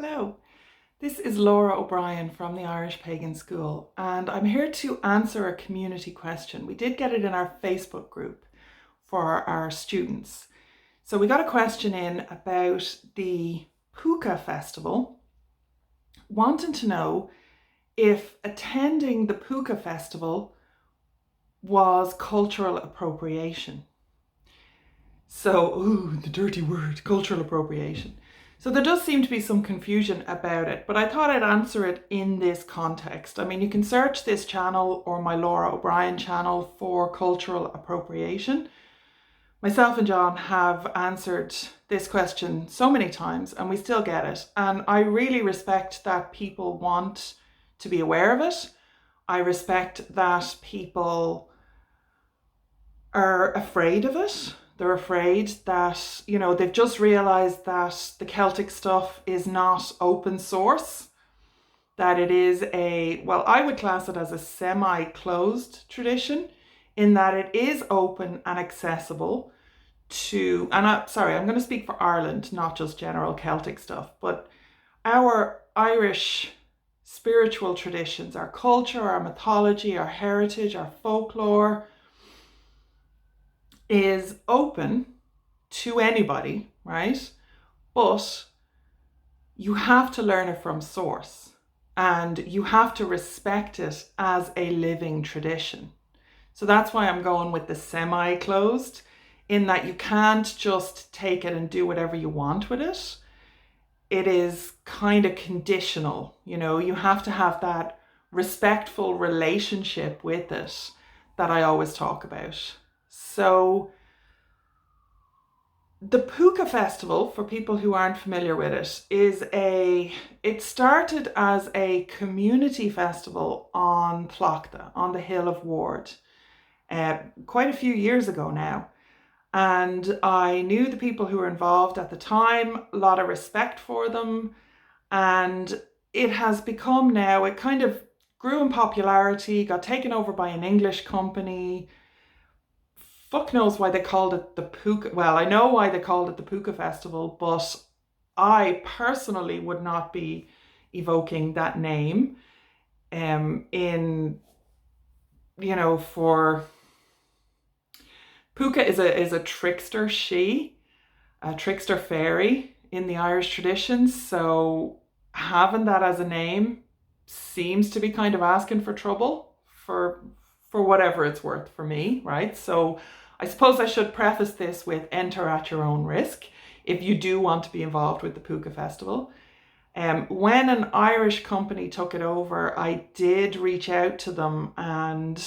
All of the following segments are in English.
Hello, this is Laura O'Brien from the Irish Pagan School, and I'm here to answer a community question. We did get it in our Facebook group for our students. So we got a question in about the Púca Festival, wanting to know if attending the Púca Festival was cultural appropriation. So, the dirty word, cultural appropriation. So there does seem to be some confusion about it, but I thought I'd answer it in this context. I mean, you can search this channel or my Laura O'Brien channel for cultural appropriation. Myself and John have answered this question so many times and we still get it. And I really respect that people want to be aware of it. I respect that people are afraid of it. They're afraid that, they've just realized that the Celtic stuff is not open source, that it is I would class it as a semi-closed tradition in that it is open and accessible to, I'm going to speak for Ireland, not just general Celtic stuff, but our Irish spiritual traditions, our culture, our mythology, our heritage, our folklore, is open to anybody, right? But you have to learn it from source and you have to respect it as a living tradition. So that's why I'm going with the semi-closed, in that you can't just take it and do whatever you want with it. It is kind of conditional, you have to have that respectful relationship with it that I always talk about. So the Púca Festival, for people who aren't familiar with it, it started as a community festival on Tlachtga, on the Hill of Ward, quite a few years ago now. And I knew the people who were involved at the time, a lot of respect for them. And it has become now, it kind of grew in popularity, got taken over by an English company. Fuck knows why they called it the Púca. Well, I know why they called it the Púca Festival, but I personally would not be evoking that name for Púca is a trickster a trickster fairy in the Irish traditions. So having that as a name seems to be kind of asking for trouble for whatever it's worth for me, right? So I suppose I should preface this with enter at your own risk if you do want to be involved with the Púca Festival. When an Irish company took it over, I did reach out to them and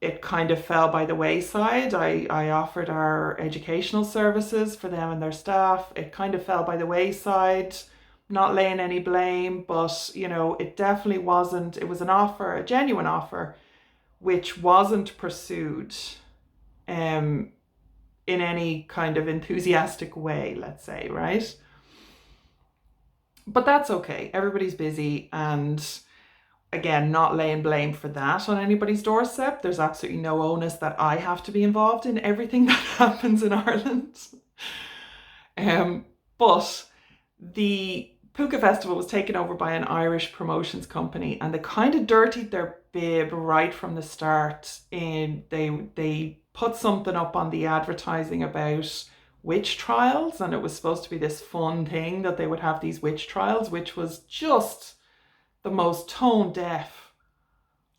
it kind of fell by the wayside. I offered our educational services for them and their staff. It kind of fell by the wayside, not laying any blame, but it definitely wasn't, it was an offer, a genuine offer, which wasn't pursued in any kind of enthusiastic way, let's say, right? But that's okay. Everybody's busy, and again, not laying blame for that on anybody's doorstep. There's absolutely no onus that I have to be involved in everything that happens in Ireland. But the Púca Festival was taken over by an Irish promotions company, and they kind of dirtied their bib right from the start. And they put something up on the advertising about witch trials, and it was supposed to be this fun thing that they would have these witch trials, which was just the most tone deaf.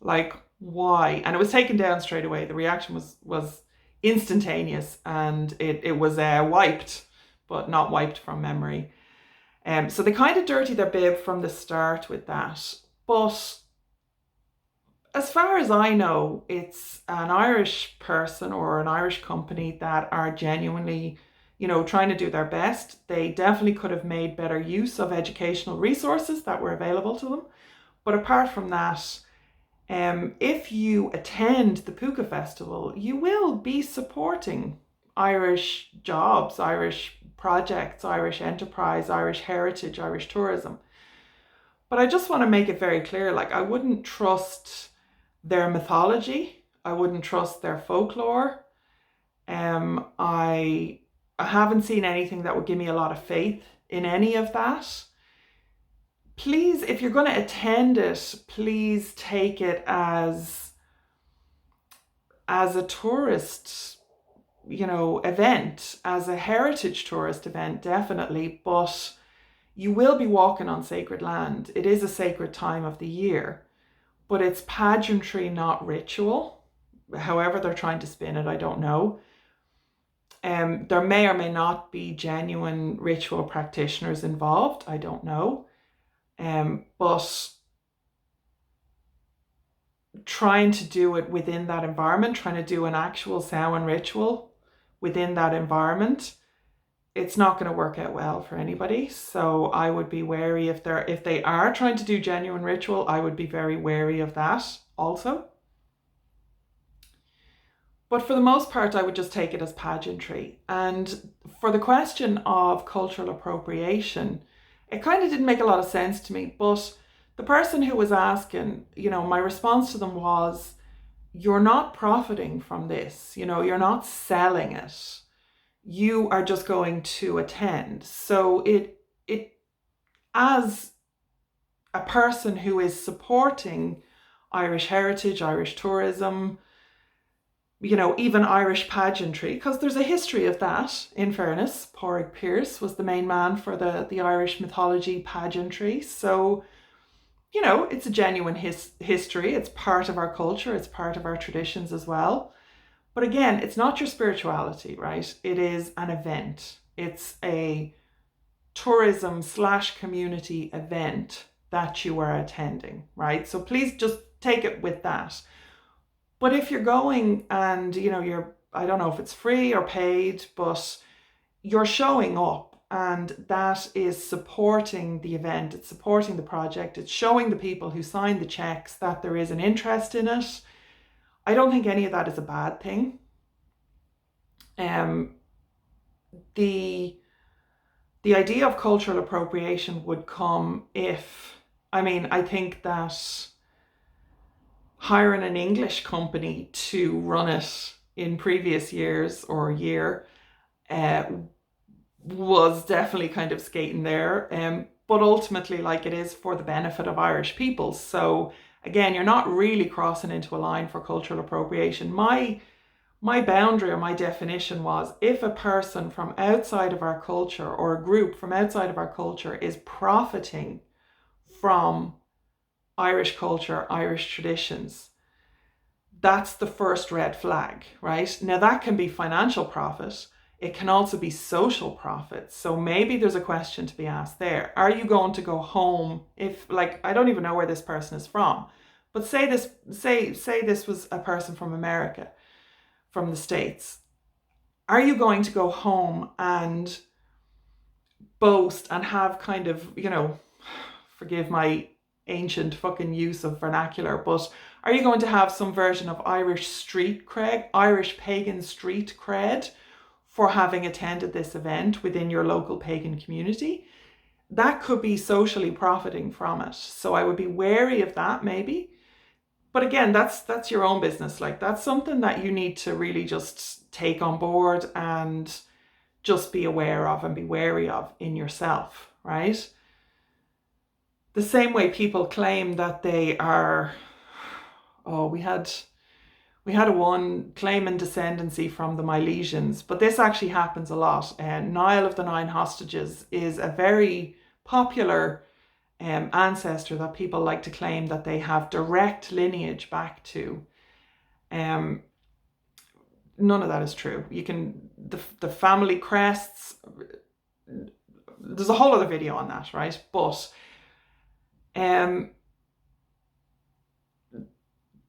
Like, why? And it was taken down straight away. The reaction was instantaneous, and it was wiped, but not wiped from memory. So they kind of dirty their bib from the start with that. But as far as I know, it's an Irish person or an Irish company that are genuinely, trying to do their best. They definitely could have made better use of educational resources that were available to them. But apart from that, if you attend the Púca Festival, you will be supporting Irish jobs, Irish projects, Irish enterprise, Irish heritage, Irish tourism. But I just want to make it very clear, I wouldn't trust their mythology. I wouldn't trust their folklore. I haven't seen anything that would give me a lot of faith in any of that. please, if you're going to attend it, please take it as a tourist, event, as a heritage tourist event, definitely. But you will be walking on sacred land. It is a sacred time of the year, but it's pageantry, not ritual. However they're trying to spin it, I don't know. There may or may not be genuine ritual practitioners involved. I don't know. But trying to do it within that environment, trying to do an actual Samhain ritual within that environment, it's not going to work out well for anybody. So I would be wary if they are trying to do genuine ritual, I would be very wary of that also. But for the most part, I would just take it as pageantry. And for the question of cultural appropriation, it kind of didn't make a lot of sense to me. But the person who was asking, my response to them was, you're not profiting from this. You're not selling it. You are just going to attend. So it as a person who is supporting Irish heritage, Irish tourism, even Irish pageantry, because there's a history of that, in fairness. Pádraig Pearse was the main man for the Irish mythology pageantry. So, it's a genuine history. It's part of our culture. It's part of our traditions as well. But again, it's not your spirituality, right? It is an event. It's a tourism/community event that you are attending, right? So please just take it with that. But if you're going and, I don't know if it's free or paid, but you're showing up, and that is supporting the event, it's supporting the project, it's showing the people who sign the checks that there is an interest in it. I don't think any of that is a bad thing. The idea of cultural appropriation would come if, I think that hiring an English company to run it in previous years or year was definitely kind of skating there. But ultimately, it is for the benefit of Irish people. So again, you're not really crossing into a line for cultural appropriation. My boundary or my definition was, if a person from outside of our culture or a group from outside of our culture is profiting from Irish culture, Irish traditions, that's the first red flag, right? Now that can be financial profit. It can also be social profit. So maybe there's a question to be asked there. Are you going to go home if, I don't even know where this person is from, but say this was a person from America, from the States. Are you going to go home and boast and have kind of, forgive my ancient fucking use of vernacular, but are you going to have some version of Irish street cred, Irish pagan street cred for having attended this event within your local pagan community? That could be socially profiting from it. So I would be wary of that maybe. But again, that's your own business. That's something that you need to really just take on board and just be aware of and be wary of in yourself, right? The same way people claim that they are, we had a one claiming descendancy from the Milesians, but this actually happens a lot. Niall of the Nine Hostages is a very popular ancestor that people like to claim that they have direct lineage back to. None of that is true. You can, the family crests, there's a whole other video on that, right? But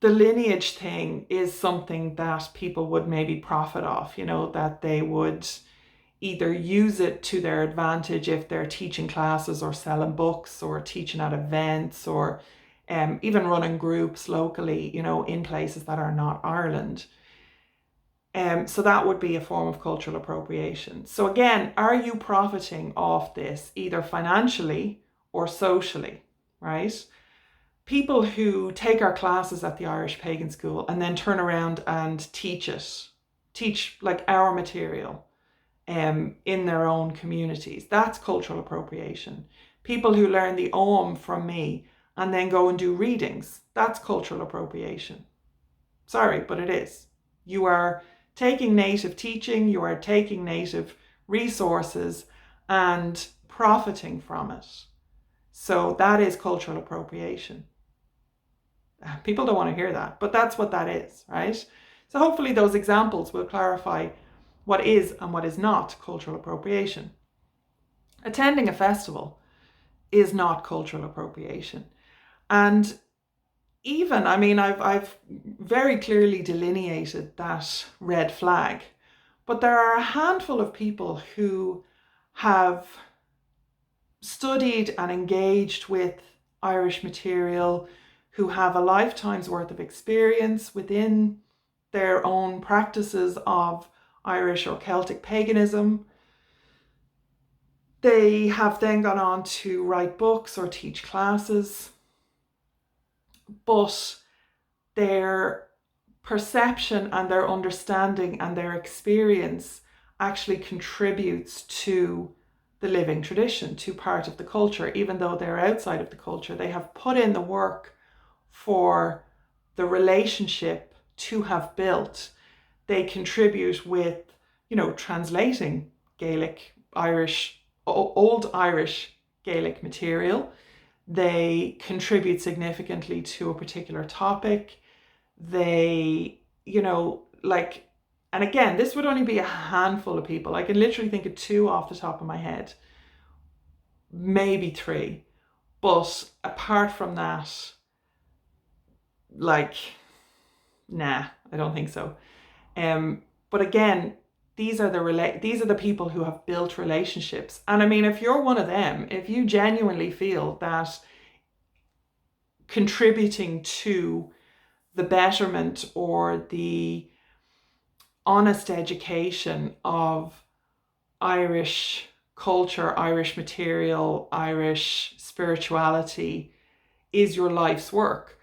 the lineage thing is something that people would maybe profit off, that they would either use it to their advantage if they're teaching classes or selling books or teaching at events or even running groups locally, in places that are not Ireland. So that would be a form of cultural appropriation. So again, are you profiting off this either financially or socially, right? People who take our classes at the Irish Pagan School and then turn around and teach our material in their own communities, that's cultural appropriation. People who learn the Om from me and then go and do readings. That's cultural appropriation. Sorry, but it is. You are taking native teaching, you are taking native resources and profiting from it. So that is cultural appropriation. People don't want to hear that, but that's what that is, right? So hopefully those examples will clarify what is and what is not cultural appropriation. Attending a festival is not cultural appropriation. And even, I mean, I've very clearly delineated that red flag, but there are a handful of people who have studied and engaged with Irish material, who have a lifetime's worth of experience within their own practices of Irish or Celtic paganism. They have then gone on to write books or teach classes, but their perception and their understanding and their experience actually contributes to the living tradition, to part of the culture. Even though they're outside of the culture, they have put in the work for the relationship to have built. They contribute with, translating Gaelic, Irish, Old Irish Gaelic material. They contribute significantly to a particular topic. They, and again, this would only be a handful of people. I can literally think of 2 off the top of my head, maybe 3. But apart from that, nah, I don't think so. But again, these are the people who have built relationships. And I mean, if you're one of them, if you genuinely feel that contributing to the betterment or the honest education of Irish culture, Irish material, Irish spirituality is your life's work,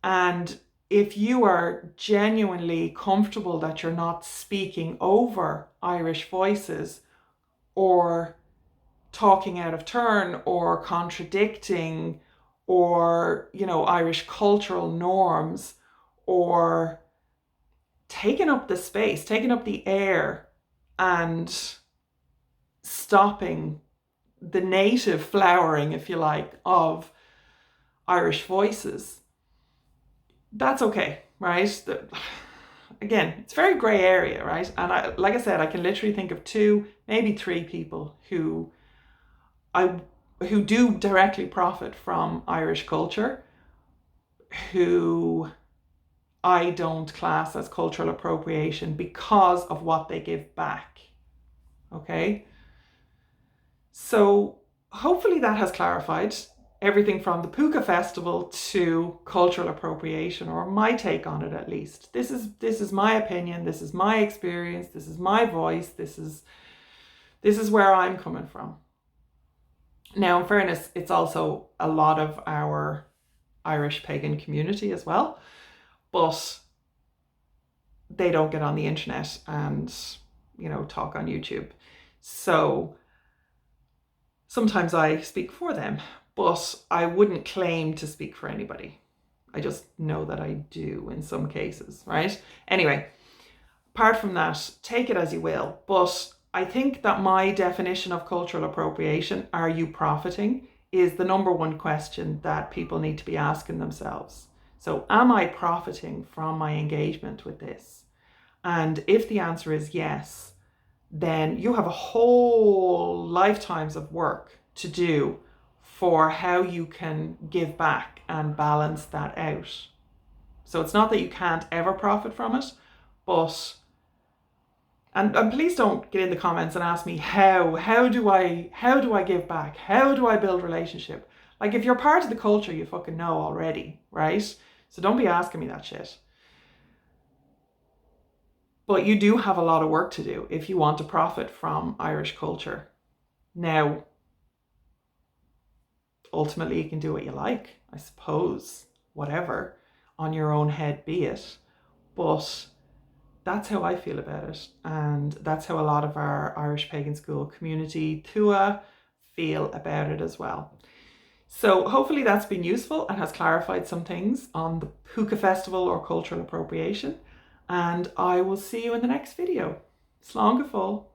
and if you are genuinely comfortable that you're not speaking over Irish voices or talking out of turn or contradicting or, Irish cultural norms, or taking up the space, taking up the air and stopping the native flowering, if you like, of Irish voices, that's okay, right? Again, it's a very grey area, right? And like I said, I can literally think of 2, maybe 3 people who do directly profit from Irish culture, who I don't class as cultural appropriation because of what they give back. Okay? So hopefully that has clarified everything from the Púca Festival to cultural appropriation, or my take on it at least. This is my opinion, this is my experience, this is my voice, this is where I'm coming from. Now, in fairness, it's also a lot of our Irish pagan community as well, but they don't get on the internet and, talk on YouTube. So sometimes I speak for them, but I wouldn't claim to speak for anybody. I just know that I do in some cases, right? Anyway, apart from that, take it as you will. But I think that my definition of cultural appropriation, are you profiting, is the number one question that people need to be asking themselves. So am I profiting from my engagement with this? And if the answer is yes, then you have a whole lifetimes of work to do for how you can give back and balance that out. So it's not that you can't ever profit from it, but and please don't get in the comments and ask me how do I give back? How do I build relationship? Like, if you're part of the culture, you fucking know already, right? So don't be asking me that shit. But you do have a lot of work to do if you want to profit from Irish culture. Now, ultimately, you can do what you like, I suppose, whatever, on your own head be it. But that's how I feel about it. And that's how a lot of our Irish pagan school community, Tua, feel about it as well. So hopefully that's been useful and has clarified some things on the Púca Festival or cultural appropriation. And I will see you in the next video. Slán go fóill.